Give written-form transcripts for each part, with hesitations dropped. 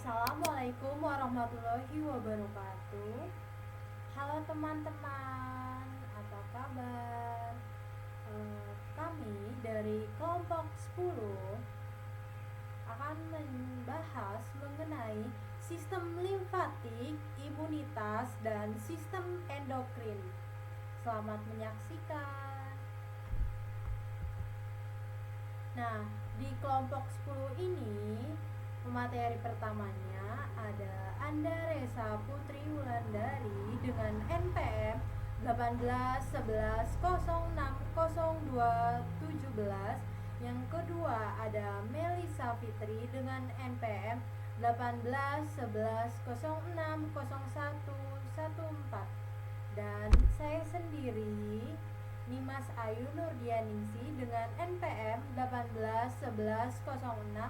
Assalamualaikum warahmatullahi wabarakatuh. Halo teman-teman, apa kabar? Kami dari kelompok 10 akan membahas mengenai sistem limfatik, imunitas, dan sistem endokrin. Selamat menyaksikan. Nah, di kelompok 10 ini materi pertamanya ada Anda Resa Putri Wulandari dengan NPM 1811060217. Yang kedua ada Melisa Fitri dengan NPM 1811060114. Dan saya sendiri Nimas Ayu Nurdianingsi dengan NPM 1811060171.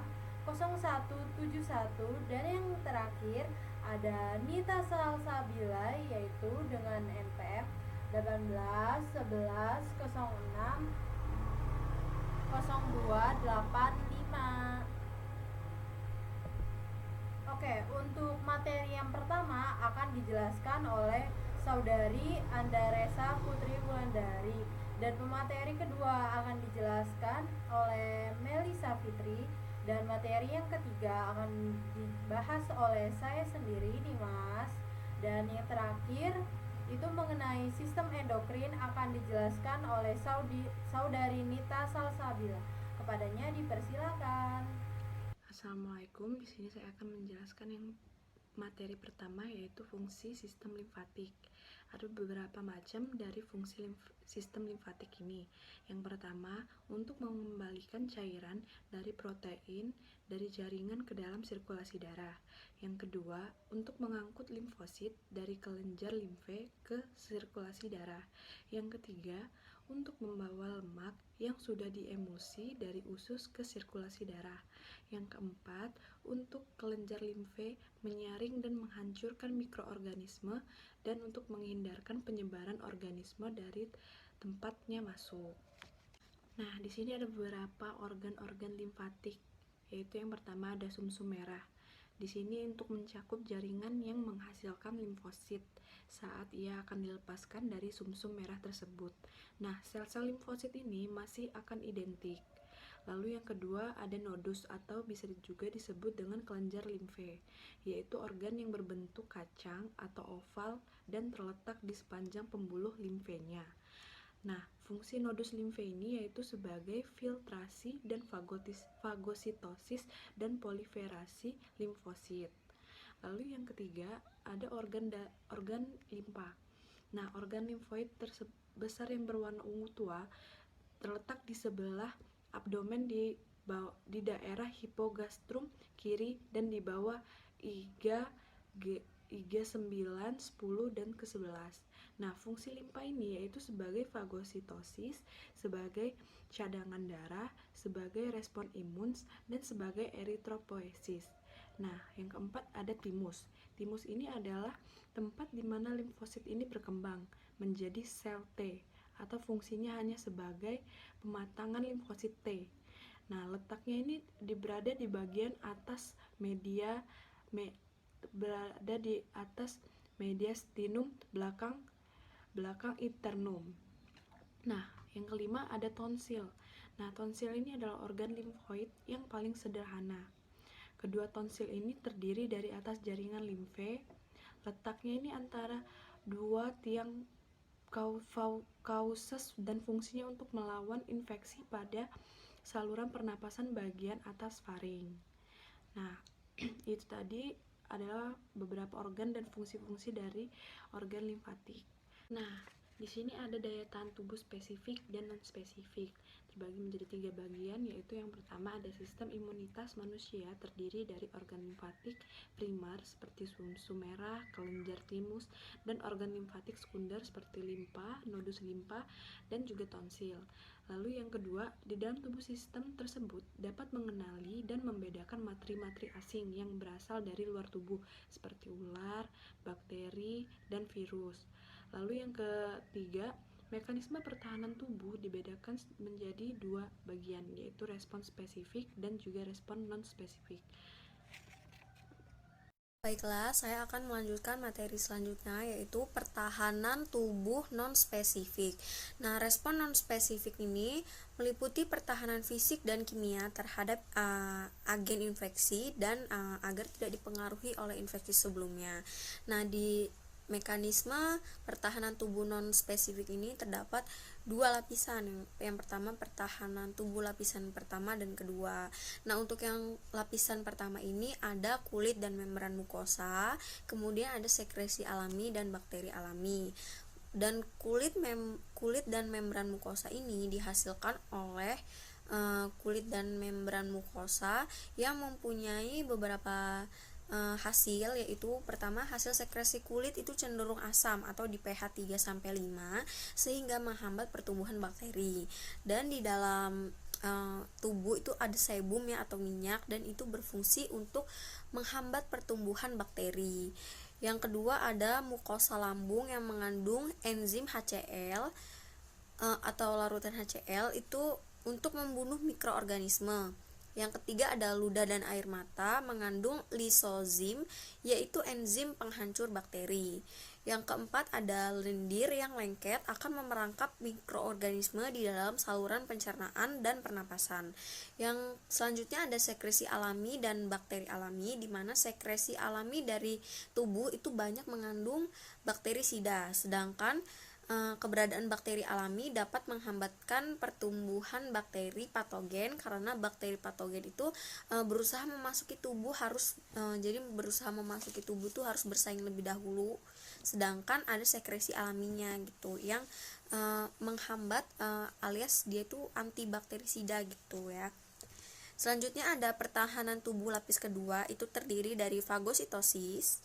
Dan yang terakhir ada Nita Salsabila yaitu dengan NPM 1811060285. Oke, untuk materi yang pertama akan dijelaskan oleh Saudari Andaresa Putri Wulandari, dan pemateri kedua akan dijelaskan oleh Melisa Fitri, dan materi yang ketiga akan dibahas oleh saya sendiri Dimas, dan yang terakhir itu mengenai sistem endokrin akan dijelaskan oleh Saudari Nita Salsabila. Kepadanya dipersilakan. Assalamualaikum. Di sini saya akan menjelaskan yang materi pertama, yaitu fungsi sistem limfatik. Ada beberapa macam dari fungsi sistem limfatik ini. Yang pertama, untuk mengembalikan cairan dari protein dari jaringan ke dalam sirkulasi darah. Yang kedua, untuk mengangkut limfosit dari kelenjar limfe ke sirkulasi darah. Yang ketiga, untuk membawa lemak yang sudah diemulsi dari usus ke sirkulasi darah. Yang keempat, untuk kelenjar limfe menyaring dan menghancurkan mikroorganisme dan untuk menghindarkan penyebaran organisme dari tempatnya masuk. Nah, di sini ada beberapa organ-organ limfatik, yaitu yang pertama ada sumsum merah. Di sini untuk mencakup jaringan yang menghasilkan limfosit saat ia akan dilepaskan dari sumsum merah tersebut. Nah, sel-sel limfosit ini masih akan identik. Lalu yang kedua ada nodus atau bisa juga disebut dengan kelenjar limfe, yaitu organ yang berbentuk kacang atau oval dan terletak di sepanjang pembuluh limfenya. Nah, fungsi nodus limfe ini yaitu sebagai filtrasi dan fagositosis dan proliferasi limfosit. Lalu yang ketiga ada organ limpa. Nah, organ limfoid terbesar yang berwarna ungu tua terletak di sebelah abdomen di daerah hipogastrum kiri dan di bawah iga 9, 10, dan ke-11. Nah, fungsi limpa ini yaitu sebagai fagositosis, sebagai cadangan darah, sebagai respon imun, dan sebagai eritropoiesis. Nah, yang keempat ada timus. Timus ini adalah tempat di mana limfosit ini berkembang menjadi sel T, atau fungsinya hanya sebagai pematangan limfosit T. Nah, letaknya ini berada di bagian atas mediastinum belakang internum. Nah, yang kelima ada tonsil. Nah, tonsil ini adalah organ limfoid yang paling sederhana. Kedua tonsil ini terdiri dari atas jaringan limfe. Letaknya ini antara dua tiang causes dan fungsinya untuk melawan infeksi pada saluran pernapasan bagian atas faring. Nah, itu tadi adalah beberapa organ dan fungsi-fungsi dari organ limfatik. Nah, di sini ada daya tahan tubuh spesifik dan non-spesifik, terbagi menjadi 3 bagian, yaitu yang pertama ada sistem imunitas manusia terdiri dari organ limfatik primer seperti sumsum merah, kelenjar timus, dan organ limfatik sekunder seperti limpa, nodus limpa, dan juga tonsil. Lalu yang kedua, di dalam tubuh sistem tersebut dapat mengenali dan membedakan materi-materi asing yang berasal dari luar tubuh seperti ular, bakteri, dan virus. Lalu yang ketiga, mekanisme pertahanan tubuh dibedakan menjadi 2 bagian, yaitu respon spesifik dan juga respon non-spesifik. Baiklah, saya akan melanjutkan materi selanjutnya, yaitu pertahanan tubuh non-spesifik. Nah, respon non-spesifik ini meliputi pertahanan fisik dan kimia terhadap agen infeksi dan agar tidak dipengaruhi oleh infeksi sebelumnya. Nah, di mekanisme pertahanan tubuh non-spesifik ini terdapat dua lapisan. Yang pertama, pertahanan tubuh lapisan pertama dan kedua. Nah, untuk yang lapisan pertama ini ada kulit dan membran mukosa, kemudian ada sekresi alami dan bakteri alami. Dan kulit dan membran mukosa ini dihasilkan oleh kulit dan membran mukosa yang mempunyai beberapa hasil, yaitu pertama, hasil sekresi kulit itu cenderung asam atau di pH 3-5 sehingga menghambat pertumbuhan bakteri. Dan di dalam tubuh itu ada sebum ya atau minyak, dan itu berfungsi untuk menghambat pertumbuhan bakteri. Yang kedua ada mukosa lambung yang mengandung enzim HCl atau larutan HCl itu untuk membunuh mikroorganisme. Yang ketiga ada ludah dan air mata mengandung lisozim, yaitu enzim penghancur bakteri. Yang keempat ada lendir yang lengket akan memerangkap mikroorganisme di dalam saluran pencernaan dan pernapasan. Yang selanjutnya ada sekresi alami dan bakteri alami, di mana sekresi alami dari tubuh itu banyak mengandung bakterisida, sedangkan keberadaan bakteri alami dapat menghambatkan pertumbuhan bakteri patogen, karena bakteri patogen itu berusaha memasuki tubuh harus bersaing lebih dahulu, sedangkan ada sekresi alaminya gitu yang menghambat alias dia itu antibakterisida gitu ya. Selanjutnya ada pertahanan tubuh lapis kedua, itu terdiri dari fagositosis,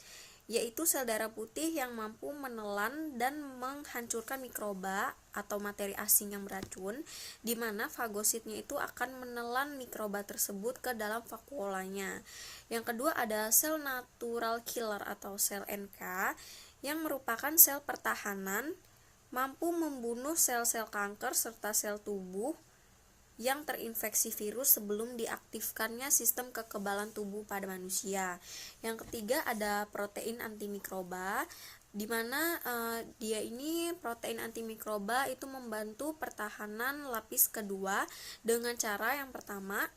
yaitu sel darah putih yang mampu menelan dan menghancurkan mikroba atau materi asing yang beracun, di mana fagositnya itu akan menelan mikroba tersebut ke dalam vakuolanya. Yang kedua ada sel natural killer atau sel NK, yang merupakan sel pertahanan, mampu membunuh sel-sel kanker serta sel tubuh yang terinfeksi virus sebelum diaktifkannya sistem kekebalan tubuh pada manusia. Yang ketiga ada protein antimikroba, di mana dia ini protein antimikroba itu membantu pertahanan lapis kedua dengan cara yang pertama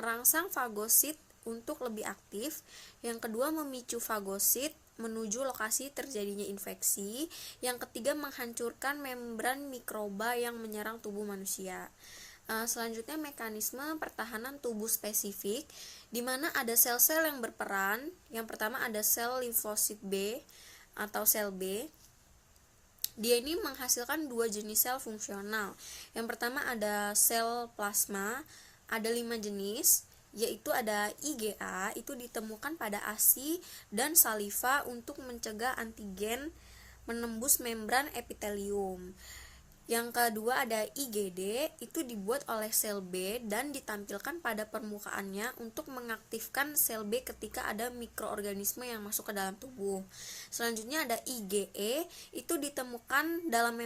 merangsang fagosit untuk lebih aktif, yang kedua memicu fagosit menuju lokasi terjadinya infeksi, yang ketiga menghancurkan membran mikroba yang menyerang tubuh manusia. Selanjutnya mekanisme pertahanan tubuh spesifik, di mana ada sel-sel yang berperan. Yang pertama ada sel limfosit B atau sel B. Dia ini menghasilkan dua jenis sel fungsional. Yang pertama ada sel plasma, ada 5 jenis, yaitu ada IgA, itu ditemukan pada ASI dan saliva untuk mencegah antigen menembus membran epitelium. Yang kedua ada IgD, itu dibuat oleh sel B dan ditampilkan pada permukaannya untuk mengaktifkan sel B ketika ada mikroorganisme yang masuk ke dalam tubuh. Selanjutnya ada IgE, itu ditemukan dalam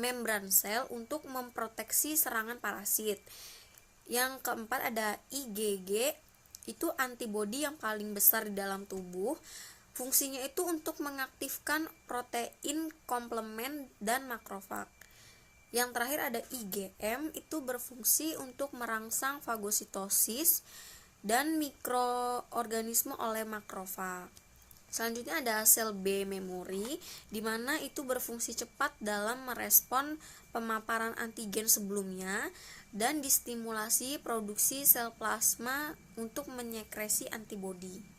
membran sel untuk memproteksi serangan parasit. Yang keempat ada IgG, itu antibodi yang paling besar di dalam tubuh. Fungsinya itu untuk mengaktifkan protein komplement dan makrofag. Yang terakhir ada IgM, itu berfungsi untuk merangsang fagositosis dan mikroorganisme oleh makrofag. Selanjutnya ada sel B memori, di mana itu berfungsi cepat dalam merespon pemaparan antigen sebelumnya dan distimulasi produksi sel plasma untuk menyekresi antibodi.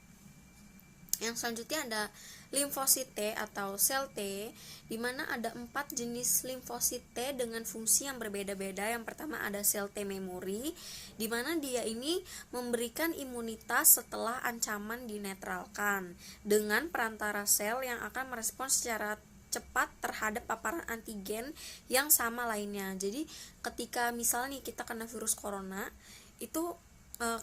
Yang selanjutnya ada limfosit T atau sel T, di mana ada 4 jenis limfosit T dengan fungsi yang berbeda-beda. Yang pertama ada sel T memori, di mana dia ini memberikan imunitas setelah ancaman dinetralkan dengan perantara sel yang akan merespon secara cepat terhadap paparan antigen yang sama lainnya. Jadi ketika misalnya kita kena virus corona, itu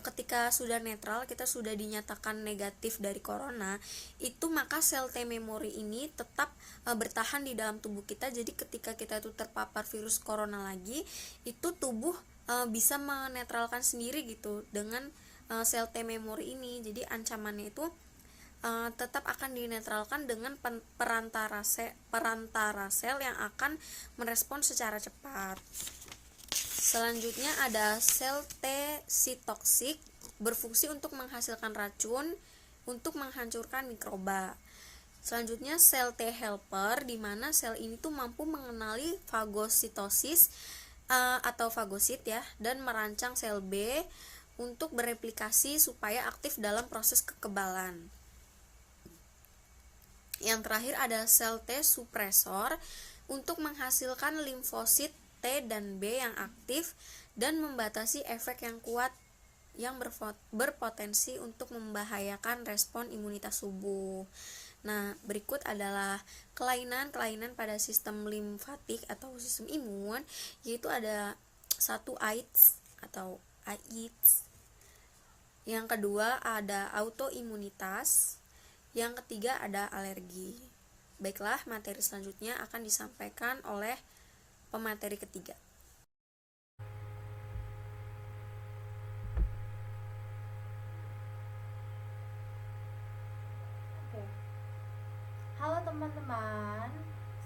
ketika sudah netral, kita sudah dinyatakan negatif dari corona, itu maka sel T memori ini tetap bertahan di dalam tubuh kita. Jadi ketika kita itu terpapar virus corona lagi, itu tubuh bisa menetralkan sendiri gitu dengan sel T memori ini. Jadi ancamannya itu tetap akan dinetralkan dengan perantara sel yang akan merespons secara cepat. Selanjutnya ada sel T sitoksik, berfungsi untuk menghasilkan racun untuk menghancurkan mikroba. Selanjutnya sel T helper, di mana sel ini tuh mampu mengenali fagositosis atau fagosit ya, dan merancang sel B untuk bereplikasi supaya aktif dalam proses kekebalan. Yang terakhir ada sel T supresor untuk menghasilkan limfosit T dan B yang aktif dan membatasi efek yang kuat yang berpotensi untuk membahayakan respon imunitas tubuh. Nah, berikut adalah kelainan-kelainan pada sistem limfatik atau sistem imun, yaitu ada 1 AIDS atau AIDS. Yang kedua ada autoimunitas. Yang ketiga ada alergi. Baiklah, materi selanjutnya akan disampaikan oleh pemateri ketiga. Halo teman-teman,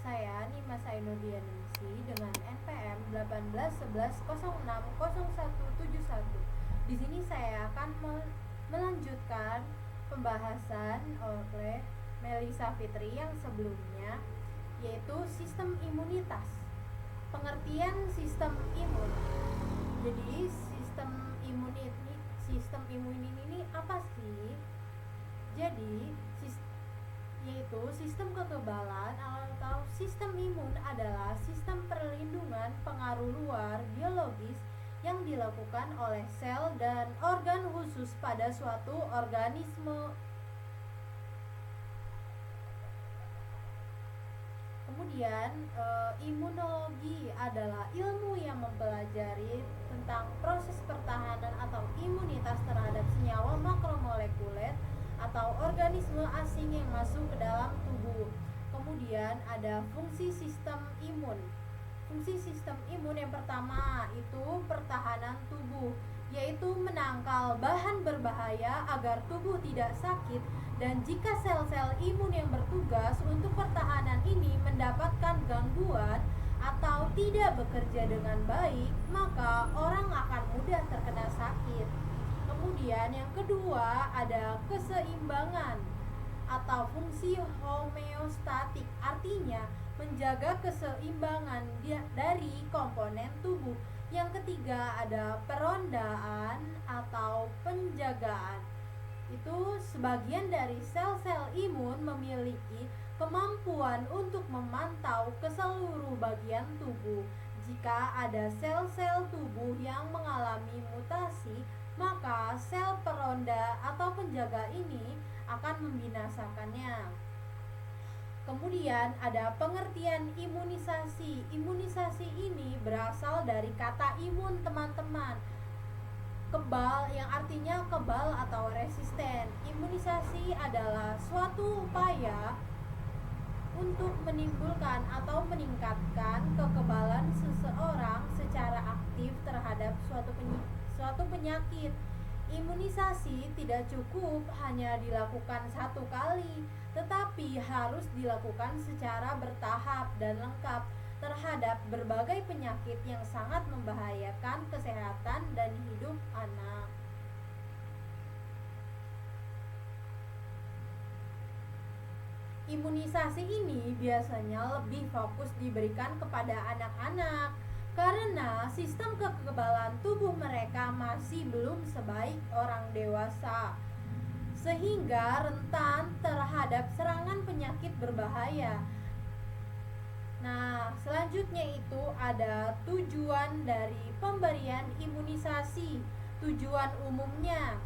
saya Nima Sainurdianingsi dengan NPM 1811060171. Di sini saya akan melanjutkan pembahasan oleh Melisa Fitri yang sebelumnya, yaitu sistem imunitas. Pengertian sistem imun. Jadi sistem imun ini apa sih? Jadi yaitu sistem kekebalan atau sistem imun adalah sistem perlindungan pengaruh luar biologis yang dilakukan oleh sel dan organ khusus pada suatu organisme. Kemudian imunologi adalah ilmu yang mempelajari tentang proses pertahanan atau imunitas terhadap senyawa makromolekuler atau organisme asing yang masuk ke dalam tubuh. Kemudian ada fungsi sistem imun. Fungsi sistem imun yang pertama itu pertahanan tubuh, yaitu menangkal bahan berbahaya agar tubuh tidak sakit, dan jika sel-sel imun yang bertugas untuk pertahanan ini mendapatkan gangguan atau tidak bekerja dengan baik, maka orang akan mudah terkena sakit. Kemudian yang kedua ada keseimbangan atau fungsi homeostatik, artinya menjaga keseimbangan dari komponen tubuh. Yang ketiga ada perondaan atau penjagaan. Itu sebagian dari sel-sel imun memiliki kemampuan untuk memantau ke seluruh bagian tubuh. Jika ada sel-sel tubuh yang mengalami mutasi, maka sel peronda atau penjaga ini akan membinasakannya. Kemudian ada pengertian imunisasi. Imunisasi ini berasal dari kata imun, teman-teman. Kebal, yang artinya kebal atau resisten. Imunisasi adalah suatu upaya untuk menimbulkan atau meningkatkan kekebalan seseorang secara aktif terhadap suatu penyakit. Imunisasi tidak cukup hanya dilakukan satu kali, tetapi harus dilakukan secara bertahap dan lengkap terhadap berbagai penyakit yang sangat membahayakan kesehatan dan hidup anak. Imunisasi ini biasanya lebih fokus diberikan kepada anak-anak karena sistem kekebalan tubuh mereka masih belum sebaik orang dewasa, sehingga rentan terhadap serangan penyakit berbahaya. Nah, selanjutnya itu ada tujuan dari pemberian imunisasi. Tujuan umumnya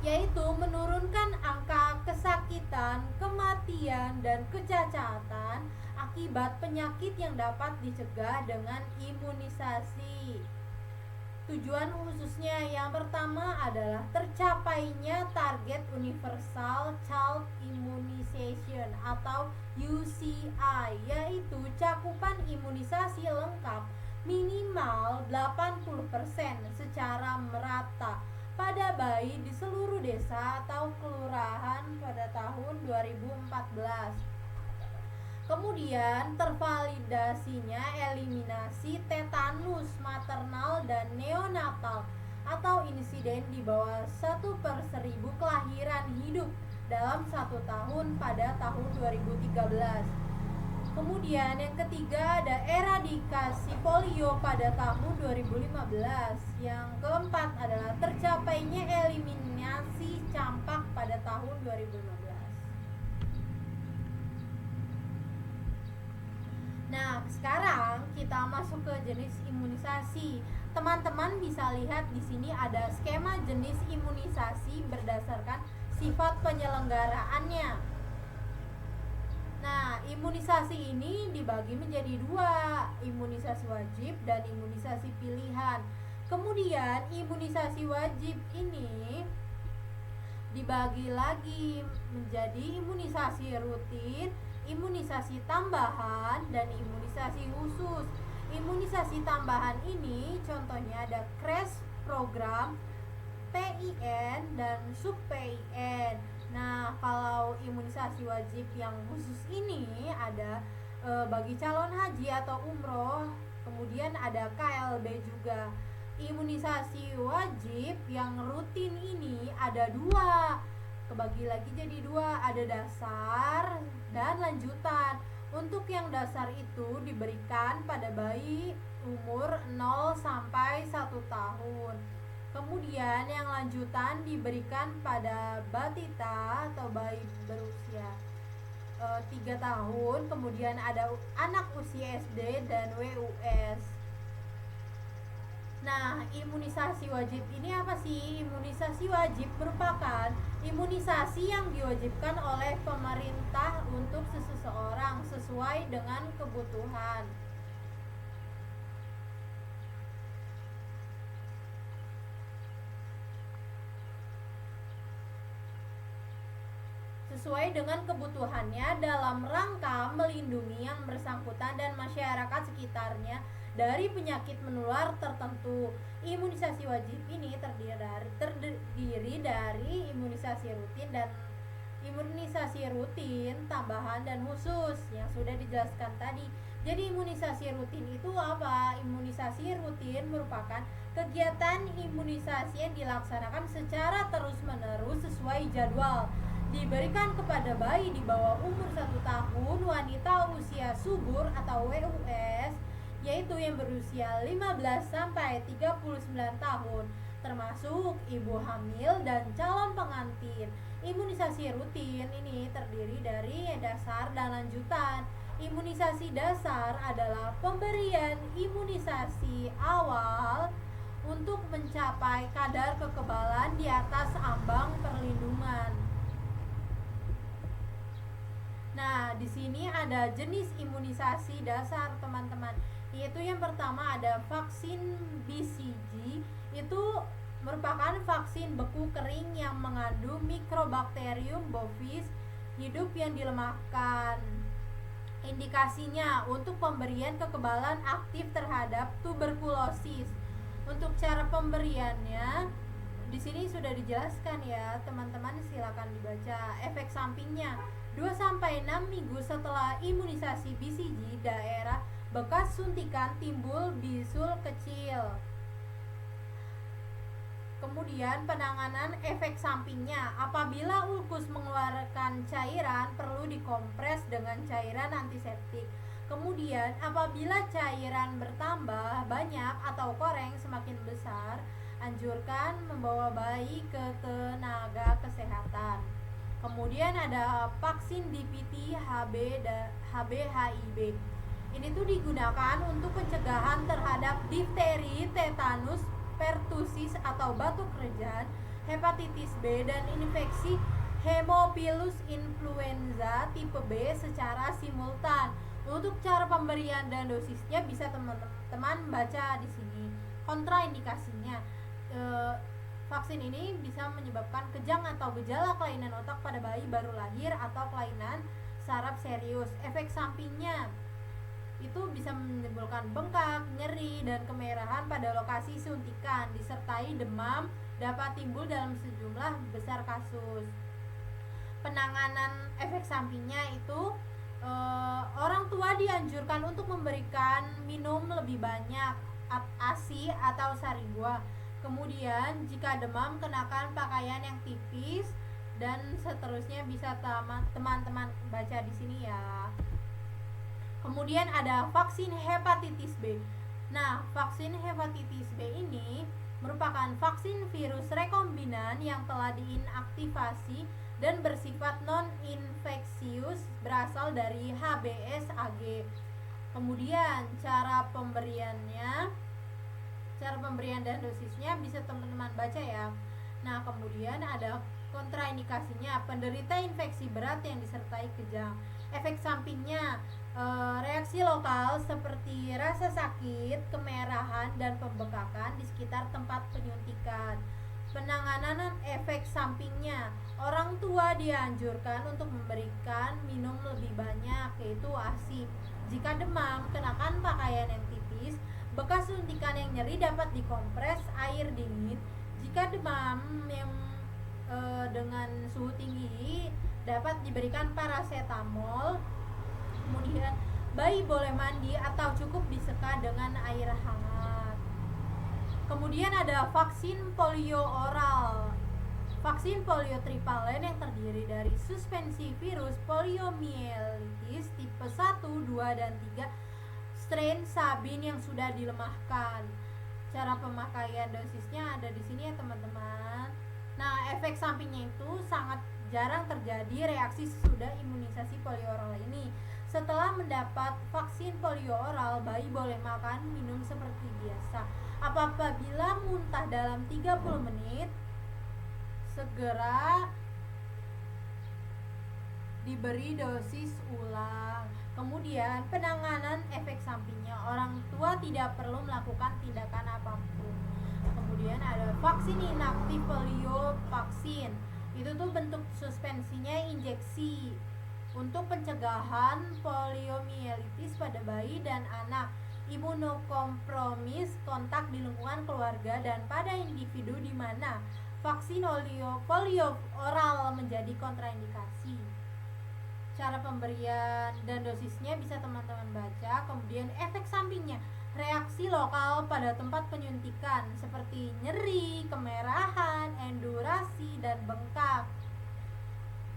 yaitu menurunkan angka kesakitan, kematian, dan kecacatan akibat penyakit yang dapat dicegah dengan imunisasi. Tujuan khususnya yang pertama adalah tercapainya target Universal Child Immunization atau UCI, yaitu cakupan imunisasi lengkap minimal 80% secara merata pada bayi di seluruh desa atau kelurahan pada tahun 2014. Kemudian tervalidasinya eliminasi tetanus maternal dan neonatal atau insiden di bawah 1/1000 kelahiran hidup dalam 1 tahun pada tahun 2013. Kemudian yang ketiga ada eradikasi polio pada tahun 2015. Yang keempat adalah tercapainya eliminasi campak pada tahun 2015. Nah, sekarang kita masuk ke jenis imunisasi. Teman-teman bisa lihat di sini ada skema jenis imunisasi berdasarkan sifat penyelenggaraannya. Nah, imunisasi ini dibagi menjadi 2, imunisasi wajib dan imunisasi pilihan. Kemudian imunisasi wajib ini dibagi lagi menjadi imunisasi rutin, imunisasi tambahan, dan imunisasi khusus. Imunisasi tambahan ini contohnya ada crash program, PIN, dan sub-PIN. Nah, kalau imunisasi wajib yang khusus ini ada bagi calon haji atau umroh, kemudian ada KLB juga. Imunisasi wajib yang rutin ini ada 2, kebagi lagi jadi 2, ada dasar dan lanjutan. Untuk yang dasar itu diberikan pada bayi umur 0 sampai 1 tahun. Kemudian yang lanjutan diberikan pada batita atau bayi berusia 3 tahun. Kemudian ada anak usia SD dan WUS. Nah, imunisasi wajib ini apa sih? Imunisasi wajib merupakan imunisasi yang diwajibkan oleh pemerintah untuk seseorang sesuai dengan kebutuhan. Sesuai dengan kebutuhannya dalam rangka melindungi yang bersangkutan dan masyarakat sekitarnya dari penyakit menular tertentu. Imunisasi wajib ini terdiri dari imunisasi rutin dan imunisasi rutin, tambahan, dan khusus yang sudah dijelaskan tadi. Jadi imunisasi rutin itu apa? Imunisasi rutin merupakan kegiatan imunisasi yang dilaksanakan secara terus-menerus sesuai jadwal. Diberikan kepada bayi di bawah umur 1 tahun, wanita usia subur atau WUS, yaitu yang berusia 15 sampai 39 tahun, termasuk ibu hamil dan calon pengantin. Imunisasi rutin ini terdiri dari dasar dan lanjutan. Imunisasi dasar adalah pemberian imunisasi awal untuk mencapai kadar kekebalan di atas ambang perlindungan. Nah, di sini ada jenis imunisasi dasar, teman-teman. Yaitu yang pertama ada vaksin BCG, itu merupakan vaksin beku kering yang mengandung Mycobacterium bovis hidup yang dilemahkan. Indikasinya untuk pemberian kekebalan aktif terhadap tuberkulosis. Untuk cara pemberiannya di sini sudah dijelaskan ya, teman-teman silakan dibaca. Efek sampingnya 2-6 minggu setelah imunisasi BCG, daerah bekas suntikan timbul bisul kecil. Kemudian penanganan efek sampingnya, apabila ulkus mengeluarkan cairan perlu dikompres dengan cairan antiseptik. Kemudian apabila cairan bertambah banyak atau koreng semakin besar, anjurkan membawa bayi ke tenaga kesehatan. Kemudian ada vaksin DPT HB/HIV. Ini tuh digunakan untuk pencegahan terhadap difteri, tetanus, pertusis atau batuk kerjan, hepatitis B, dan infeksi Haemophilus influenza tipe B secara simultan. Untuk cara pemberian dan dosisnya bisa teman-teman baca di sini. Kontraindikasinya, vaksin ini bisa menyebabkan kejang atau gejala kelainan otak pada bayi baru lahir atau kelainan saraf serius. Efek sampingnya itu bisa menimbulkan bengkak, nyeri, dan kemerahan pada lokasi suntikan, disertai demam dapat timbul dalam sejumlah besar kasus. Penanganan efek sampingnya itu orang tua dianjurkan untuk memberikan minum lebih banyak ASI atau sari buah. Kemudian jika demam, kenakan pakaian yang tipis, dan seterusnya bisa teman-teman baca di sini ya. Kemudian ada vaksin hepatitis B. Nah, vaksin hepatitis B ini merupakan vaksin virus rekombinan yang telah diinaktivasi dan bersifat non-infeksius, berasal dari HBsAg. Kemudian cara pemberian dan dosisnya bisa teman-teman baca ya. Nah, kemudian ada kontraindikasinya, penderita infeksi berat yang disertai kejang. Efek sampingnya reaksi lokal seperti rasa sakit, kemerahan, dan pembekakan di sekitar tempat penyuntikan. Penanganan efek sampingnya, orang tua dianjurkan untuk memberikan minum lebih banyak, yaitu ASI. Jika demam, kenakan pakaian yang tipis. Bekas suntikan yang nyeri dapat dikompres air dingin. Jika demam yang dengan suhu tinggi dapat diberikan paracetamol. Kemudian bayi boleh mandi atau cukup diseka dengan air hangat. Kemudian ada vaksin polio oral. Vaksin polio trivalen yang terdiri dari suspensi virus poliomielitis tipe 1, 2, dan 3 strain Sabin yang sudah dilemahkan. Cara pemakaian dosisnya ada di sini ya teman-teman. Nah, efek sampingnya itu sangat jarang terjadi reaksi sesudah imunisasi polio oral ini. Setelah mendapat vaksin polio oral, bayi boleh makan, minum seperti biasa. Apabila muntah dalam 30 menit, segera diberi dosis ulang. Kemudian penanganan efek sampingnya, orang tua tidak perlu melakukan tindakan apapun. Kemudian ada vaksin inaktif polio vaksin. Itu tuh bentuk suspensinya injeksi untuk pencegahan poliomielitis pada bayi dan anak, imunokompromis, kontak di lingkungan keluarga, dan pada individu di mana vaksin polio oral menjadi kontraindikasi. Cara pemberian dan dosisnya bisa teman-teman baca. Kemudian efek sampingnya, reaksi lokal pada tempat penyuntikan seperti nyeri, kemerahan, endurasi, dan bengkak.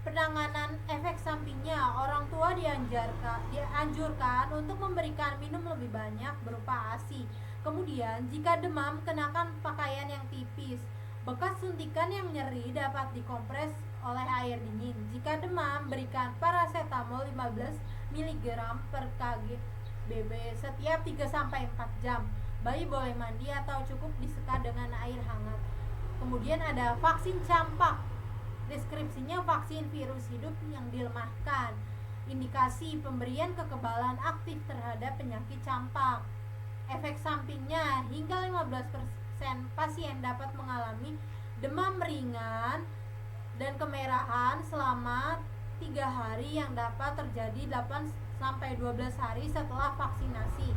Penanganan efek sampingnya, orang tua dianjurkan untuk memberikan minum lebih banyak berupa ASI. Kemudian jika demam, kenakan pakaian yang tipis. Bekas suntikan yang nyeri dapat dikompres oleh air dingin. Jika demam, berikan paracetamol 15 mg per kg BB setiap 3-4 jam. Bayi boleh mandi atau cukup diseka dengan air hangat. Kemudian ada vaksin campak. Deskripsinya vaksin virus hidup yang dilemahkan. Indikasi pemberian kekebalan aktif terhadap penyakit campak. Efek sampingnya, hingga 15% pasien dapat mengalami demam ringan dan kemerahan selama 3 hari yang dapat terjadi 8-12 hari setelah vaksinasi.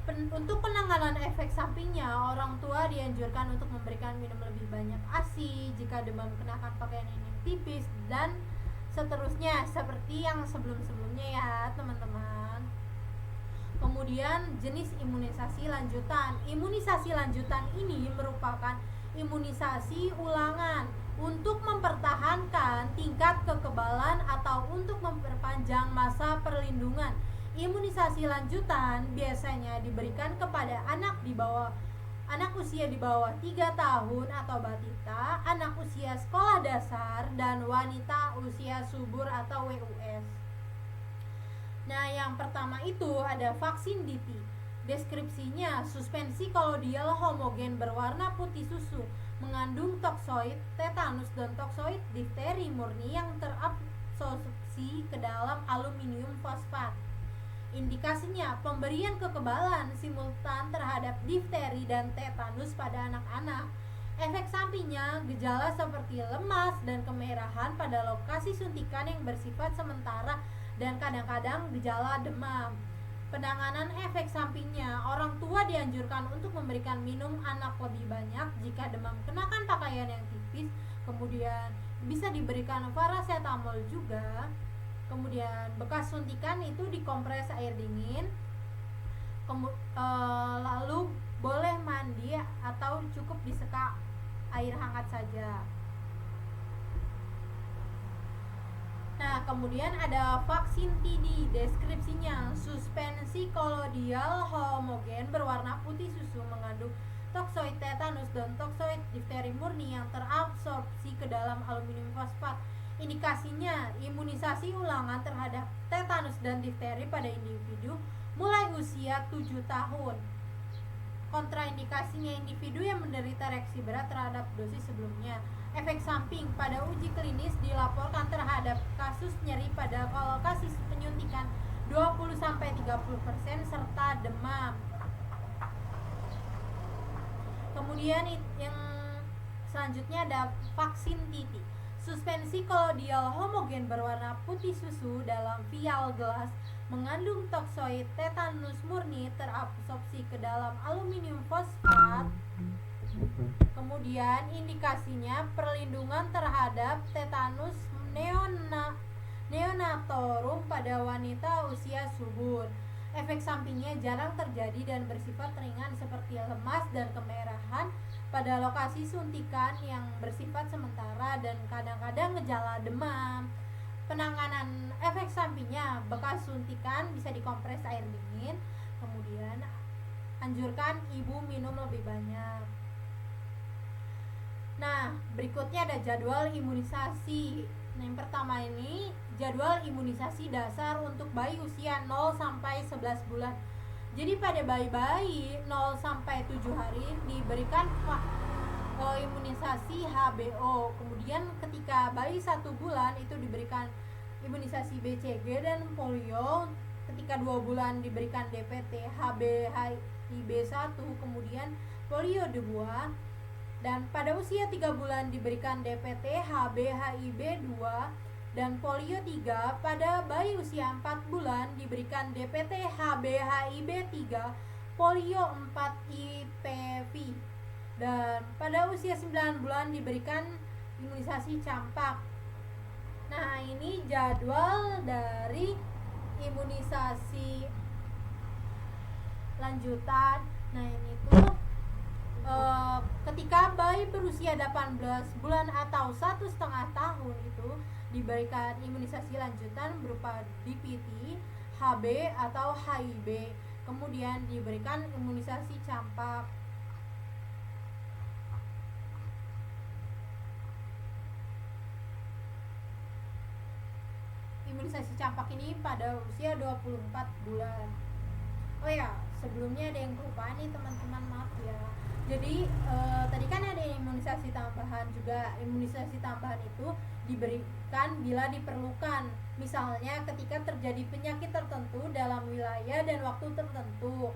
Untuk penanganan efek sampingnya, orang tua dianjurkan untuk memberikan minum lebih banyak ASI. Jika demam, kenakan pakaian yang tipis, dan seterusnya seperti yang sebelum-sebelumnya ya teman-teman. Kemudian jenis imunisasi lanjutan. Imunisasi lanjutan ini merupakan imunisasi ulangan untuk mempertahankan tingkat kekebalan atau untuk memperpanjang masa perlindungan. Imunisasi lanjutan biasanya diberikan kepada anak usia di bawah 3 tahun atau balita, anak usia sekolah dasar, dan wanita usia subur atau WUS. Nah, yang pertama itu ada vaksin DT. Deskripsinya, suspensi kolodial homogen berwarna putih susu, mengandung toksoid tetanus dan toksoid difteri murni yang terabsorpsi ke dalam aluminium fosfat. Indikasinya, pemberian kekebalan simultan terhadap difteri dan tetanus pada anak-anak. Efek sampingnya, gejala seperti lemas dan kemerahan pada lokasi suntikan yang bersifat sementara dan kadang-kadang gejala demam. Penanganan efek sampingnya, orang tua dianjurkan untuk memberikan minum anak lebih banyak jika demam. Kenakan pakaian yang tipis, kemudian bisa diberikan paracetamol juga. Kemudian bekas suntikan itu dikompres air dingin. Lalu boleh mandi atau cukup diseka air hangat saja. Nah, kemudian ada vaksin TD. Deskripsinya, suspensi kolodial homogen berwarna putih susu mengandung toksoid tetanus dan toksoid difteri murni yang terabsorpsi ke dalam aluminium fosfat. Indikasinya, imunisasi ulangan terhadap tetanus dan difteri pada individu mulai usia 7 tahun. Kontraindikasinya, individu yang menderita reaksi berat terhadap dosis sebelumnya. Efek samping pada uji klinis dilaporkan terhadap kasus nyeri pada lokasi penyuntikan 20-30% serta demam. Kemudian yang selanjutnya ada vaksin TT. Suspensi kolodial homogen berwarna putih susu dalam vial gelas mengandung toksoid tetanus murni terabsorpsi ke dalam aluminium fosfat. Kemudian indikasinya perlindungan terhadap tetanus neonatorum pada wanita usia subur. Efek sampingnya jarang terjadi dan bersifat ringan seperti lemas dan kemerahan pada lokasi suntikan yang bersifat sementara dan kadang-kadang gejala demam. Penanganan efek sampingnya, bekas suntikan bisa dikompres air dingin. Kemudian anjurkan ibu minum lebih banyak. Nah, berikutnya ada jadwal imunisasi. Nah, yang pertama ini jadwal imunisasi dasar untuk bayi usia 0 sampai 11 bulan. Jadi pada bayi-bayi 0 sampai 7 hari diberikan imunisasi HBO. Kemudian ketika bayi 1 bulan itu diberikan imunisasi BCG dan polio. Ketika 2 bulan diberikan DPT, HBHIB1, kemudian polio 2. Dan pada usia 3 bulan diberikan DPT, HBHIB2 dan polio 3. Pada bayi usia 4 bulan diberikan DPT, HBHIB3, polio 4, IPV. Dan pada usia 9 bulan diberikan imunisasi campak. Nah, ini jadwal dari imunisasi lanjutan. Nah, ini tuh ketika bayi berusia 18 bulan atau 1,5 tahun itu diberikan imunisasi lanjutan berupa DPT, HB atau HIB. Kemudian diberikan imunisasi campak. Imunisasi campak ini pada usia 24 bulan. Oh ya, sebelumnya ada yang kelupaan nih teman-teman, maaf ya. Jadi tadi kan ada imunisasi tambahan juga. Imunisasi tambahan itu diberikan bila diperlukan. Misalnya ketika terjadi penyakit tertentu dalam wilayah dan waktu tertentu.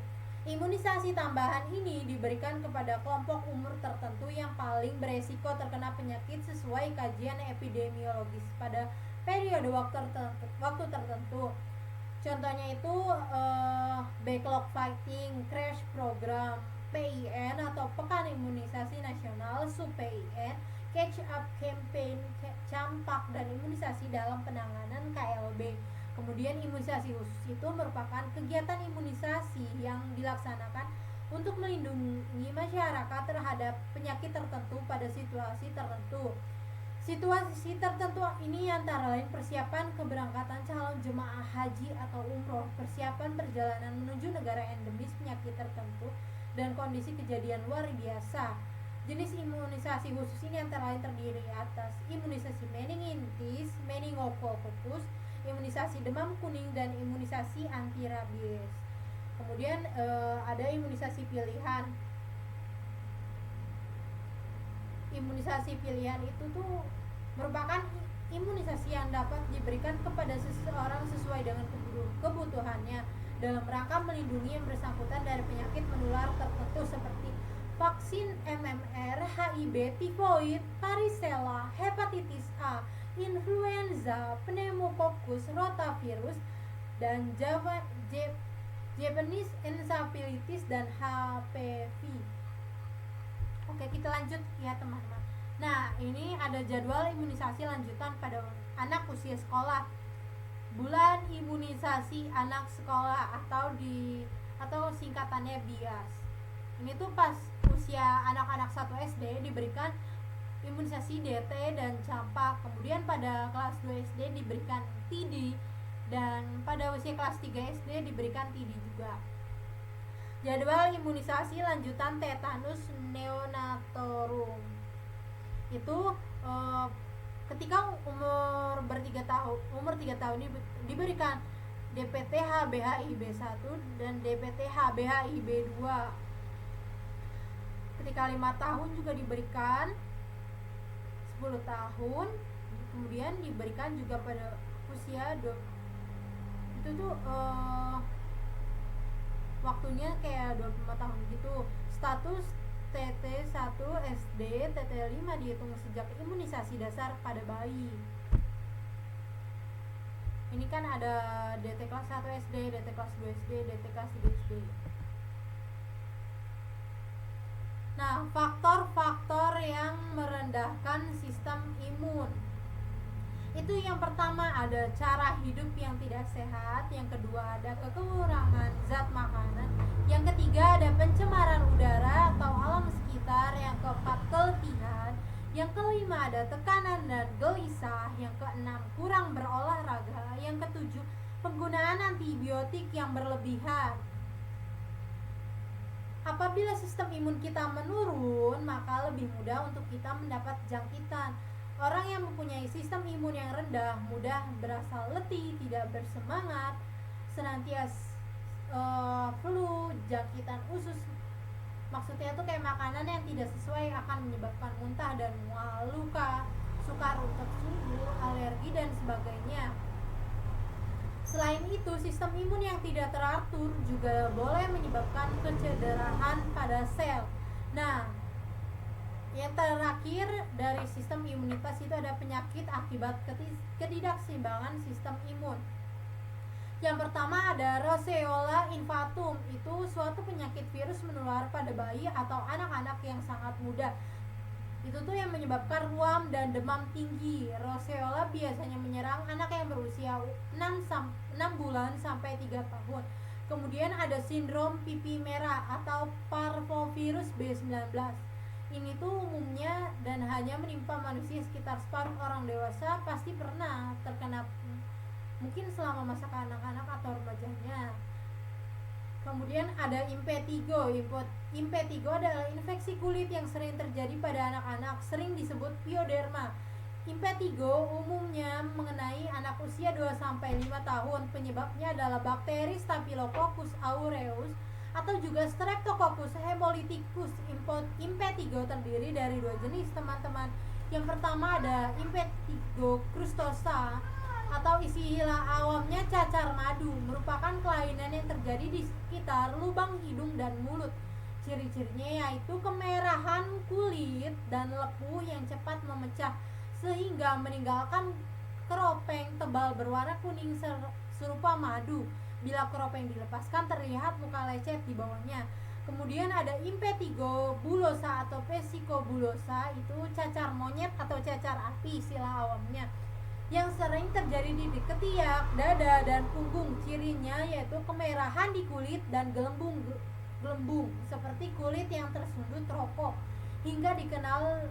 Imunisasi tambahan ini diberikan kepada kelompok umur tertentu yang paling beresiko terkena penyakit sesuai kajian epidemiologis pada periode waktu tertentu. Contohnya itu backlog fighting, crash program, PIN atau Pekan Imunisasi Nasional, SUPIN, catch up campaign, campak, dan imunisasi dalam penanganan KLB. Kemudian imunisasi khusus itu merupakan kegiatan imunisasi yang dilaksanakan untuk melindungi masyarakat terhadap penyakit tertentu pada situasi tertentu. Situasi tertentu ini antara lain persiapan keberangkatan calon jemaah haji atau umroh, persiapan perjalanan menuju negara endemis penyakit tertentu, dan kondisi kejadian luar biasa. Jenis imunisasi khusus ini antara lain terdiri atas imunisasi meningitis, meningokokus, imunisasi demam kuning, dan imunisasi anti rabies. Kemudian ada imunisasi pilihan. Imunisasi pilihan itu tuh merupakan imunisasi yang dapat diberikan kepada seseorang sesuai dengan kebutuhannya dalam rangka melindungi yang bersangkutan dari penyakit menular tertentu seperti vaksin MMR, HIV, tifoid, varicella, hepatitis A, influenza, pneumococcus, rotavirus, dan Japanese Encephalitis dan HPV. Oke, kita lanjut ya teman-teman. Nah, ini ada jadwal imunisasi lanjutan pada anak usia sekolah. Bulan imunisasi anak sekolah atau singkatannya BIAS. Ini tuh pas usia anak-anak 1 SD diberikan imunisasi DT dan campak. Kemudian pada kelas 2 SD diberikan TD, dan pada usia kelas 3 SD diberikan TD juga. Jadwal imunisasi lanjutan tetanus neonatorum itu ketika umur 3 tahun diberikan DPT HBHIB1 dan DPT HBHIB2. Ketika 5 tahun juga diberikan, 10 tahun kemudian diberikan juga pada usia itu tuh waktunya kayak 25 tahun gitu. Status TT1 SD, TT5 dihitung sejak imunisasi dasar pada bayi. Ini kan ada DT kelas 1 SD, DT kelas 2 SD, DT kelas 3 SD. Nah, faktor-faktor yang merendahkan sistem imun. Itu yang pertama ada cara hidup yang tidak sehat, yang kedua ada kekurangan zat makanan, yang ketiga ada pencemaran udara atau alam sekitar, yang keempat keletihan, yang kelima ada tekanan dan gelisah, yang keenam kurang berolahraga, yang ketujuh penggunaan antibiotik yang berlebihan. Apabila sistem imun kita menurun, maka lebih mudah untuk kita mendapat jangkitan. Orang yang mempunyai sistem imun yang rendah mudah berasa letih, tidak bersemangat, senantiasa flu, jangkitan usus. Maksudnya itu kayak makanan yang tidak sesuai akan menyebabkan muntah dan mual, luka, sukar untuk sumbu, alergi dan sebagainya. Selain itu, sistem imun yang tidak teratur juga boleh menyebabkan kecederaan pada sel. Nah, yang terakhir dari sistem imunitas itu ada penyakit akibat ketidakseimbangan sistem imun. Yang pertama ada Roseola infatum, itu suatu penyakit virus menular pada bayi atau anak-anak yang sangat muda. Itu tuh yang menyebabkan ruam dan demam tinggi. Roseola biasanya menyerang anak yang berusia 6 bulan sampai 3 tahun. Kemudian ada sindrom pipi merah atau parvovirus B19. Ini tuh umumnya dan hanya menimpa manusia, sekitar separuh orang dewasa pasti pernah terkena, mungkin selama masa kanak-kanak atau remajanya. Kemudian ada impetigo. Impetigo adalah infeksi kulit yang sering terjadi pada anak-anak, sering disebut pioderma. Impetigo umumnya mengenai anak usia 2-5 tahun. Penyebabnya adalah bakteri Staphylococcus aureus atau juga Streptococcus hemolyticus. Impetigo terdiri dari 2 jenis, teman-teman. Yang pertama ada Impetigo crustosa atau istilah awamnya cacar madu, merupakan kelainan yang terjadi di sekitar lubang hidung dan mulut. Ciri-cirinya yaitu kemerahan kulit dan lepuh yang cepat memecah sehingga meninggalkan keropeng tebal berwarna kuning serupa madu. Bila keropeng dilepaskan terlihat muka lecet di bawahnya. Kemudian ada impetigo bulosa atau vesicobulosa, itu cacar monyet atau cacar api istilah awamnya, yang sering terjadi di ketiak, dada, dan punggung. Cirinya yaitu kemerahan di kulit dan gelembung seperti kulit yang tersundut rokok, hingga dikenal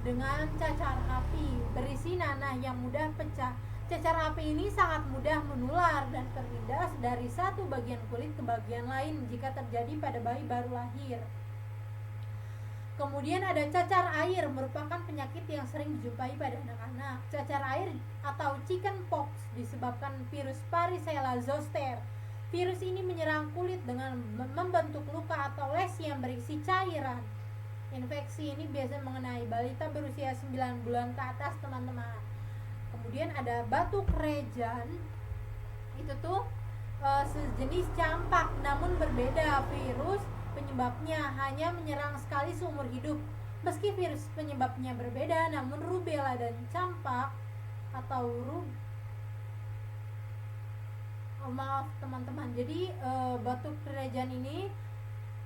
dengan cacar api berisi nanah yang mudah pecah. Cacar api ini sangat mudah menular dan terlindas dari satu bagian kulit ke bagian lain jika terjadi pada bayi baru lahir. Kemudian ada cacar air, merupakan penyakit yang sering dijumpai pada anak-anak. Cacar air atau chicken pox disebabkan virus Varicella zoster. Virus ini menyerang kulit dengan membentuk luka atau lesi yang berisi cairan. Infeksi ini biasanya mengenai balita berusia 9 bulan ke atas, teman-teman. Kemudian ada batuk rejan, itu tuh sejenis campak namun berbeda. Virus penyebabnya hanya menyerang sekali seumur hidup. Meski virus penyebabnya berbeda, namun rubella dan campak atau maaf teman-teman, jadi batuk kerajaan ini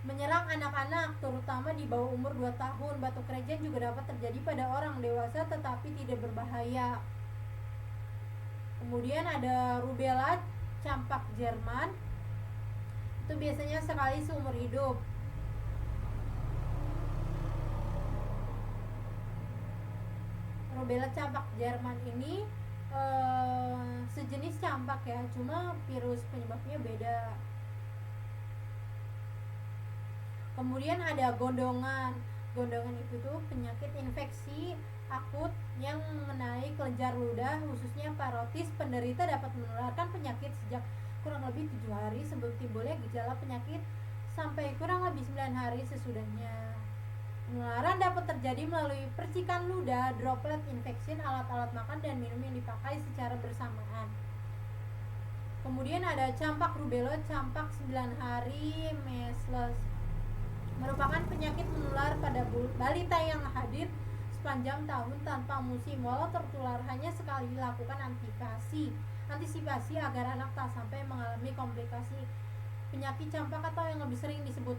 menyerang anak-anak terutama di bawah umur 2 tahun. Batuk kerajaan juga dapat terjadi pada orang dewasa tetapi tidak berbahaya. Kemudian ada rubella, campak Jerman. Itu biasanya sekali seumur hidup. Rubella campak Jerman ini sejenis campak ya, cuma virus penyebabnya beda. Kemudian ada gondongan. Gondongan itu tuh penyakit infeksi akut yang mengenai kelenjar ludah, khususnya parotis. Penderita dapat menularkan penyakit sejak kurang lebih 7 hari sebelum timbulnya gejala penyakit sampai kurang lebih 9 hari sesudahnya. Penularan dapat terjadi melalui percikan ludah, droplet infection, alat-alat makan dan minum yang dipakai secara bersamaan. Kemudian ada campak rubella, campak 9 hari, measles. Merupakan penyakit menular pada balita yang hadir sepanjang tahun tanpa musim. Walau tertular hanya sekali, lakukan antisipasi agar anak tak sampai mengalami komplikasi. Penyakit campak atau yang lebih sering disebut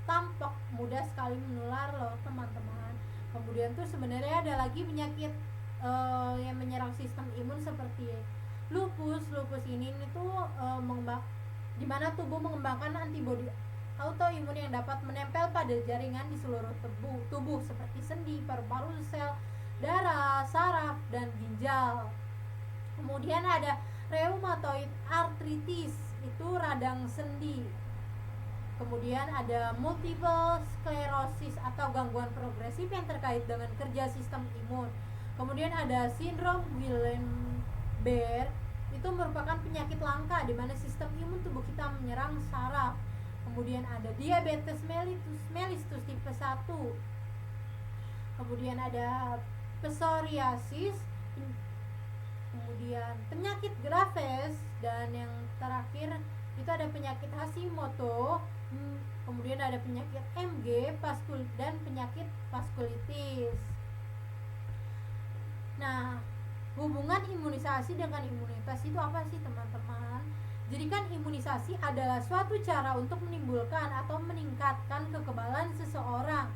tampok mudah sekali menular loh teman-teman. Kemudian tuh sebenarnya ada lagi penyakit yang menyerang sistem imun seperti lupus. Lupus ini tuh di mana tubuh mengembangkan antibodi autoimun yang dapat menempel pada jaringan di seluruh tubuh seperti sendi, paru-paru, sel darah, saraf, dan ginjal. Kemudian ada rheumatoid arthritis, itu radang sendi. Kemudian ada multiple sclerosis atau gangguan progresif yang terkait dengan kerja sistem imun. Kemudian ada sindrom Guillain-Barré, itu merupakan penyakit langka di mana sistem imun tubuh kita menyerang saraf. Kemudian ada diabetes mellitus tipe 1. Kemudian ada psoriasis. Kemudian penyakit Graves, dan yang terakhir itu ada penyakit Hashimoto. Kemudian ada penyakit MG, dan penyakit vaskulitis. Nah, hubungan imunisasi dengan imunitas itu apa sih teman-teman? Jadi kan imunisasi adalah suatu cara untuk menimbulkan atau meningkatkan kekebalan seseorang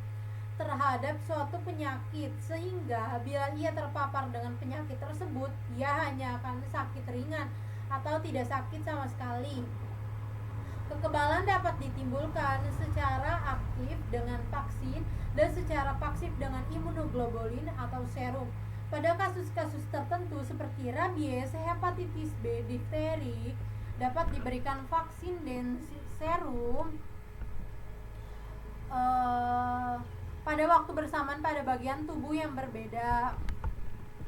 terhadap suatu penyakit, sehingga bila ia terpapar dengan penyakit tersebut, ia hanya akan sakit ringan atau tidak sakit sama sekali. Kekebalan dapat ditimbulkan secara aktif dengan vaksin dan secara pasif dengan imunoglobulin atau serum. Pada kasus-kasus tertentu seperti rabies, hepatitis B, difteri, dapat diberikan vaksin dan serum pada waktu bersamaan pada bagian tubuh yang berbeda.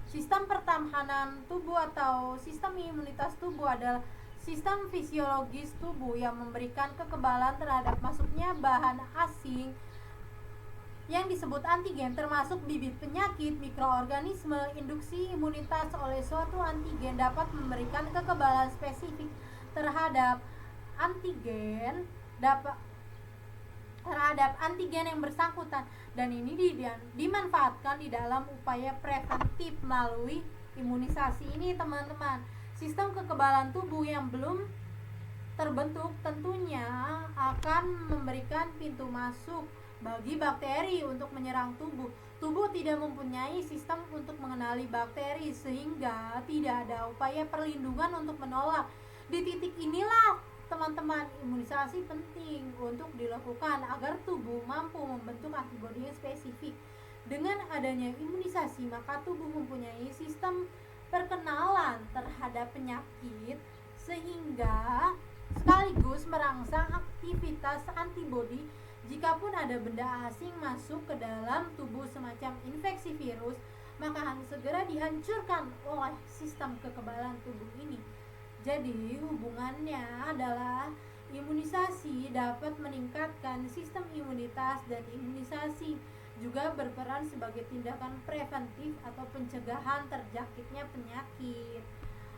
Sistem pertahanan tubuh atau sistem imunitas tubuh adalah sistem fisiologis tubuh yang memberikan kekebalan terhadap masuknya bahan asing yang disebut antigen, termasuk bibit penyakit, mikroorganisme. Induksi imunitas oleh suatu antigen dapat memberikan kekebalan spesifik terhadap antigen yang bersangkutan, dan ini dimanfaatkan di dalam upaya preventif melalui imunisasi ini teman-teman. Sistem kekebalan tubuh yang belum terbentuk tentunya akan memberikan pintu masuk bagi bakteri untuk menyerang tubuh. Tubuh tidak mempunyai sistem untuk mengenali bakteri, sehingga tidak ada upaya perlindungan untuk menolak. Di titik inilah teman-teman, imunisasi penting untuk dilakukan agar tubuh mampu membentuk antibodi yang spesifik. Dengan adanya imunisasi, maka tubuh mempunyai sistem perkenalan terhadap penyakit, sehingga sekaligus merangsang aktivitas antibodi jikapun ada benda asing masuk ke dalam tubuh semacam infeksi virus, maka harus segera dihancurkan oleh sistem kekebalan tubuh ini. Jadi hubungannya adalah imunisasi dapat meningkatkan sistem imunitas, dan imunisasi juga berperan sebagai tindakan preventif atau pencegahan terjangkitnya penyakit.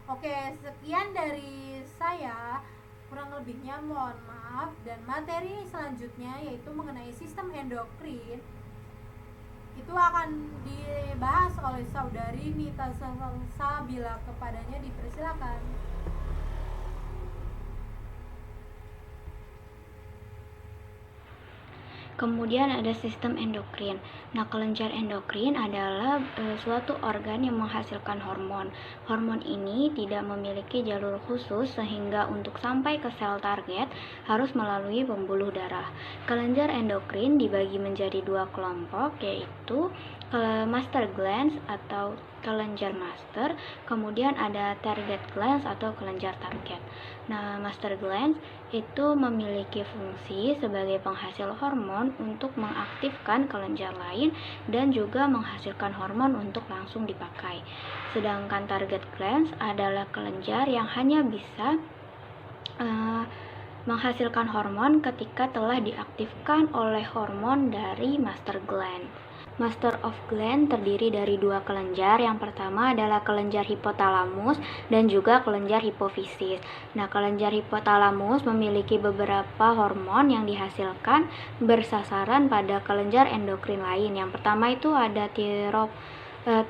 Oke, sekian dari saya. Kurang lebihnya mohon maaf, dan materi selanjutnya yaitu mengenai sistem endokrin itu akan dibahas oleh saudari Nita Salsabila. Kepadanya dipersilakan. Kemudian ada sistem endokrin. Nah, kelenjar endokrin adalah suatu organ yang menghasilkan hormon. Hormon ini tidak memiliki jalur khusus sehingga untuk sampai ke sel target harus melalui pembuluh darah. Kelenjar endokrin dibagi menjadi dua kelompok, yaitu master glands atau kelenjar master, kemudian ada target glands atau kelenjar target. Nah, master glands itu memiliki fungsi sebagai penghasil hormon untuk mengaktifkan kelenjar lain dan juga menghasilkan hormon untuk langsung dipakai. Sedangkan target glands adalah kelenjar yang hanya bisa menghasilkan hormon ketika telah diaktifkan oleh hormon dari master gland. Master of gland terdiri dari dua kelenjar. Yang pertama adalah kelenjar hipotalamus dan juga kelenjar hipofisis. Nah, kelenjar hipotalamus memiliki beberapa hormon yang dihasilkan bersasaran pada kelenjar endokrin lain. Yang pertama itu ada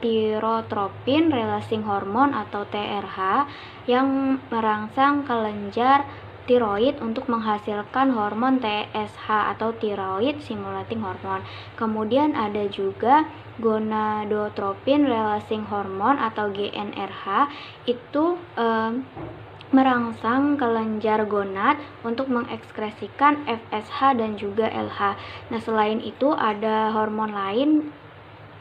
tirotropin releasing hormone atau TRH yang merangsang kelenjar tiroid untuk menghasilkan hormon TSH atau thyroid stimulating hormone. Kemudian ada juga gonadotropin releasing hormone atau GnRH, itu merangsang kelenjar gonad untuk mengekskresikan FSH dan juga LH. Nah, selain itu ada hormon lain.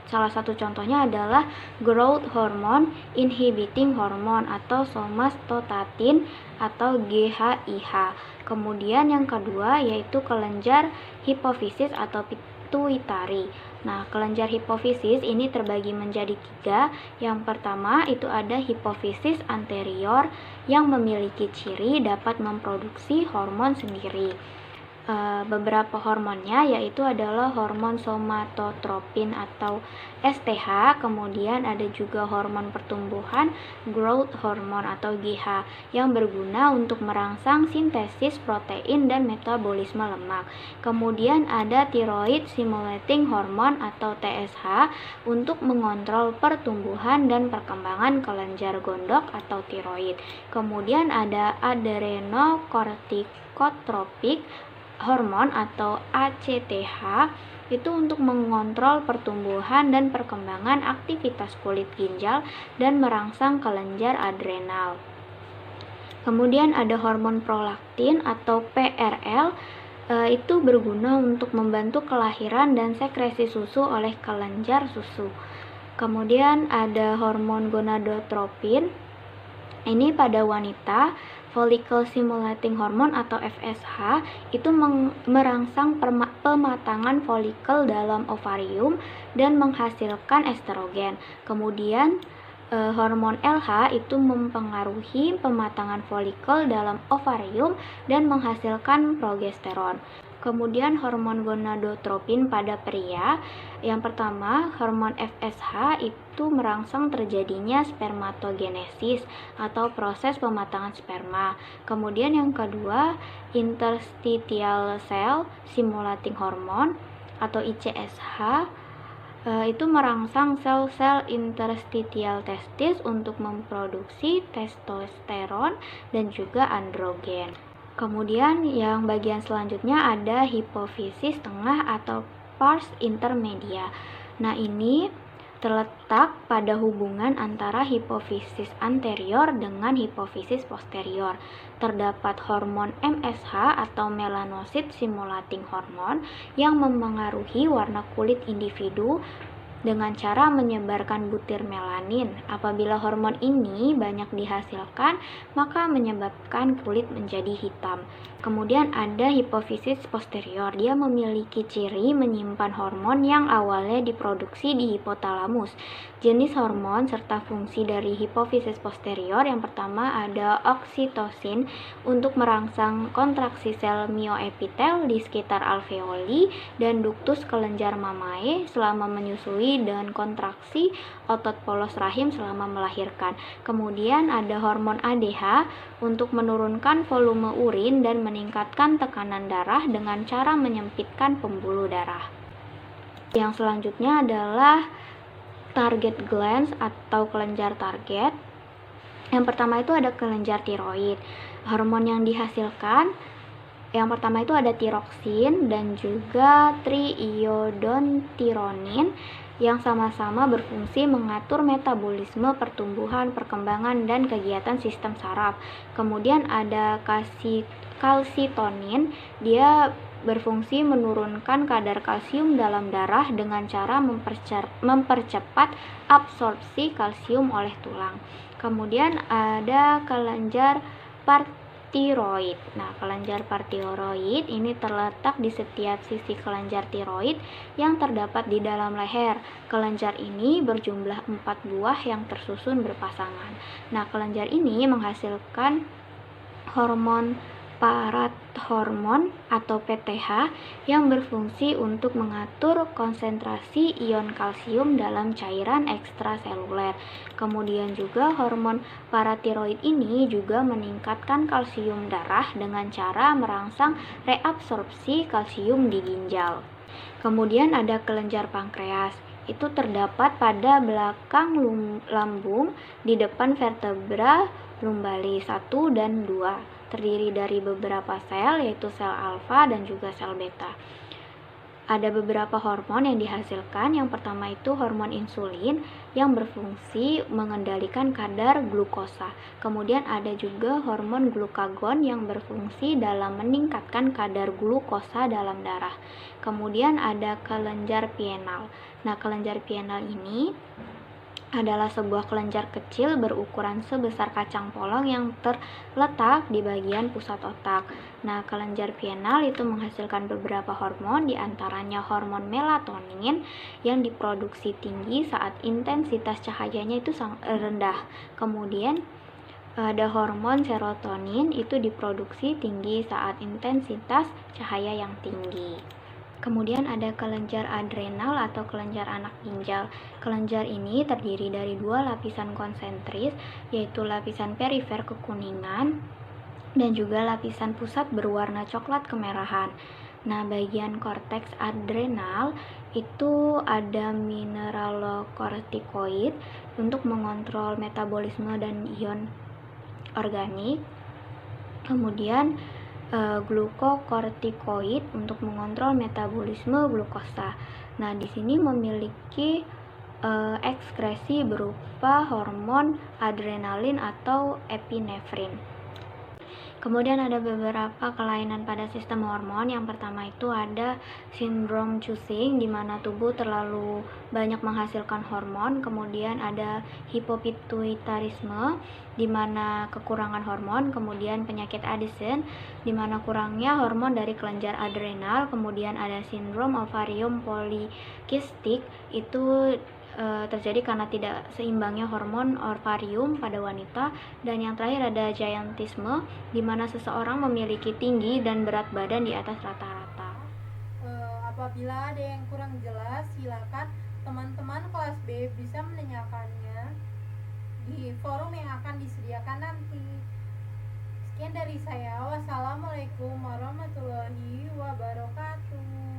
Salah satu contohnya adalah growth hormone inhibiting hormone atau somatostatin atau GHIH. Kemudian yang kedua yaitu kelenjar hipofisis atau pituitari. Nah, kelenjar hipofisis ini terbagi menjadi 3. Yang pertama itu ada hipofisis anterior yang memiliki ciri dapat memproduksi hormon sendiri. Beberapa hormonnya yaitu adalah hormon somatotropin atau STH, kemudian ada juga hormon pertumbuhan growth hormone atau GH yang berguna untuk merangsang sintesis protein dan metabolisme lemak. Kemudian ada thyroid stimulating hormone atau TSH untuk mengontrol pertumbuhan dan perkembangan kelenjar gondok atau tiroid. Kemudian ada adrenocorticotropic hormon atau ACTH itu untuk mengontrol pertumbuhan dan perkembangan aktivitas kulit ginjal dan merangsang kelenjar adrenal. Kemudian ada hormon prolaktin atau PRL, itu berguna untuk membantu kelahiran dan sekresi susu oleh kelenjar susu. Kemudian ada hormon gonadotropin, ini pada wanita. Follicle stimulating hormone atau FSH itu merangsang pematangan folikel dalam ovarium dan menghasilkan estrogen. Kemudian hormon LH itu mempengaruhi pematangan folikel dalam ovarium dan menghasilkan progesteron. Kemudian hormon gonadotropin pada pria. Yang pertama, hormon FSH itu merangsang terjadinya spermatogenesis atau proses pematangan sperma. Kemudian yang kedua, interstitial cell stimulating hormone atau ICSH itu merangsang sel-sel interstitial testis untuk memproduksi testosteron dan juga androgen. Kemudian yang bagian selanjutnya ada hipofisis tengah atau pars intermedia. Nah, ini terletak pada hubungan antara hipofisis anterior dengan hipofisis posterior. Terdapat hormon MSH atau melanocyte stimulating hormone yang memengaruhi warna kulit individu dengan cara menyebarkan butir melanin. Apabila hormon ini banyak dihasilkan, maka menyebabkan kulit menjadi hitam. Kemudian ada hipofisis posterior. Dia memiliki ciri menyimpan hormon yang awalnya diproduksi di hipotalamus. Jenis hormon serta fungsi dari hipofisis posterior yang pertama ada oksitosin untuk merangsang kontraksi sel myoepitel di sekitar alveoli dan ductus kelenjar mamae selama menyusui dan kontraksi otot polos rahim selama melahirkan. Kemudian ada hormon ADH untuk menurunkan volume urin dan meningkatkan tekanan darah dengan cara menyempitkan pembuluh darah. Yang selanjutnya adalah target glands atau kelenjar target. Yang pertama itu ada kelenjar tiroid. Hormon yang dihasilkan Yang pertama itu ada tiroksin dan juga triiodontironin yang sama-sama berfungsi mengatur metabolisme, pertumbuhan, perkembangan, dan kegiatan sistem saraf. Kemudian ada kalsitonin, dia berfungsi menurunkan kadar kalsium dalam darah dengan cara mempercepat absorpsi kalsium oleh tulang. Kemudian ada kelenjar tiroid. Nah, kelenjar partiroid ini terletak di setiap sisi kelenjar tiroid yang terdapat di dalam leher. Kelenjar ini berjumlah 4 buah yang tersusun berpasangan. Nah, kelenjar ini menghasilkan hormon parathormon atau PTH yang berfungsi untuk mengatur konsentrasi ion kalsium dalam cairan ekstraseluler. Kemudian juga hormon paratiroid ini juga meningkatkan kalsium darah dengan cara merangsang reabsorpsi kalsium di ginjal. Kemudian ada kelenjar pankreas. Itu terdapat pada belakang lambung di depan vertebra lumbalis 1 dan 2. Terdiri dari beberapa sel, yaitu sel alfa dan juga sel beta. Ada beberapa hormon yang dihasilkan. Yang pertama itu hormon insulin yang berfungsi mengendalikan kadar glukosa. Kemudian ada juga hormon glukagon yang berfungsi dalam meningkatkan kadar glukosa dalam darah. Kemudian ada kelenjar pineal. Nah, kelenjar pineal ini adalah sebuah kelenjar kecil berukuran sebesar kacang polong yang terletak di bagian pusat otak. Nah, kelenjar pineal itu menghasilkan beberapa hormon, diantaranya hormon melatonin yang diproduksi tinggi saat intensitas cahayanya itu sangat rendah. Kemudian ada hormon serotonin itu diproduksi tinggi saat intensitas cahaya yang tinggi. Kemudian ada kelenjar adrenal atau kelenjar anak ginjal. Kelenjar ini terdiri dari 2 lapisan konsentris, yaitu lapisan perifer kekuningan dan juga lapisan pusat berwarna coklat kemerahan. Nah, bagian korteks adrenal itu ada mineralokortikoid untuk mengontrol metabolisme dan ion organik. Kemudian glukokortikoid untuk mengontrol metabolisme glukosa. Nah, di sini memiliki ekskresi berupa hormon adrenalin atau epinefrin. Kemudian ada beberapa kelainan pada sistem hormon. Yang pertama itu ada sindrom Cushing, di mana tubuh terlalu banyak menghasilkan hormon. Kemudian ada hipopituitarisme, di mana kekurangan hormon. Kemudian penyakit Addison, di mana kurangnya hormon dari kelenjar adrenal. Kemudian ada sindrom ovarium polikistik, itu terjadi karena tidak seimbangnya hormon ovarium pada wanita. Dan yang terakhir ada giantisme, di mana seseorang memiliki tinggi dan berat badan di atas rata-rata. Apabila ada yang kurang jelas, silakan teman-teman kelas B bisa menanyakannya di forum yang akan disediakan nanti. Sekian dari saya. Wassalamualaikum warahmatullahi wabarakatuh.